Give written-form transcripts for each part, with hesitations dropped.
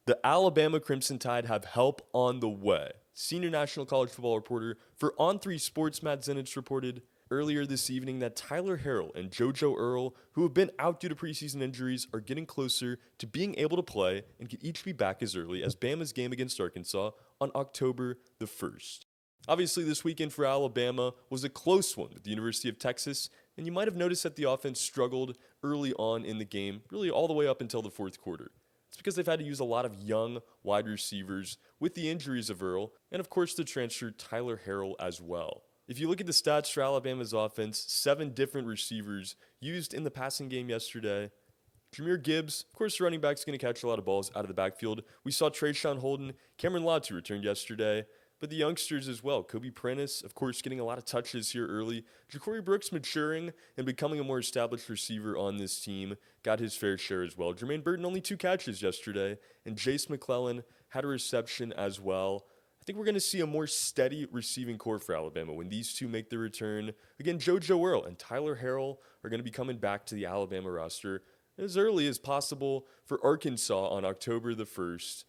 The Alabama Crimson Tide have help on the way. Senior national college football reporter for On3 Sports Matt Zenitz reported earlier this evening that Harrell and Jojo Earle, who have been out due to preseason injuries, are getting closer to being able to play and could each be back as early as Bama's game against Arkansas on October the 1st. Obviously, this weekend for Alabama was a close one with the University of Texas, and you might have noticed that the offense struggled early on in the game, really all the way up until the fourth quarter. It's because they've had to use a lot of young wide receivers with the injuries of Earle, and of course the transfer Harrell as well. If you look at the stats for Alabama's offense, 7 different receivers used in the passing game yesterday. Jahmyr Gibbs, of course the running back's going to catch a lot of balls out of the backfield. We saw Trayshawn Holden, Cameron Latu returned yesterday, but the youngsters as well. Kobe Prentice, of course, getting a lot of touches here early. Ja'Cory Brooks maturing and becoming a more established receiver on this team. Got his fair share as well. Jermaine Burton, only 2 catches yesterday. And Jace McClellan had a reception as well. I think we're going to see a more steady receiving core for Alabama when these two make their return. Again, JoJo Earle and Harrell are going to be coming back to the Alabama roster as early as possible for Arkansas on October the 1st.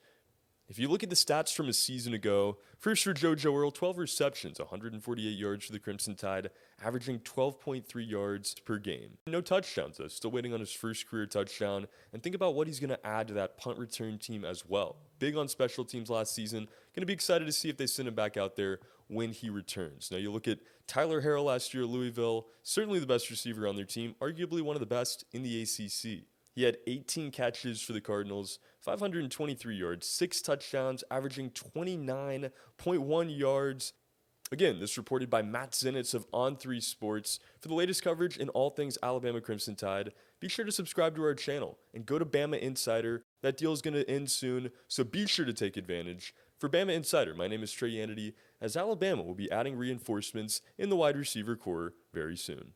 If you look at the stats from a season ago, first for JoJo Earle, 12 receptions, 148 yards for the Crimson Tide, averaging 12.3 yards per game. No touchdowns, though. Still waiting on his first career touchdown. And think about what he's going to add to that punt return team as well. Big on special teams last season. Going to be excited to see if they send him back out there when he returns. Now, you look at Harrell last year at Louisville, certainly the best receiver on their team, arguably one of the best in the ACC. He had 18 catches for the Cardinals, 523 yards, 6 touchdowns, averaging 29.1 yards. Again, this reported by Matt Zenitz of On3 Sports. For the latest coverage in all things Alabama Crimson Tide, be sure to subscribe to our channel and go to Bama Insider. That deal is going to end soon, so be sure to take advantage. For Bama Insider, my name is Trey Yannity, as Alabama will be adding reinforcements in the wide receiver core very soon.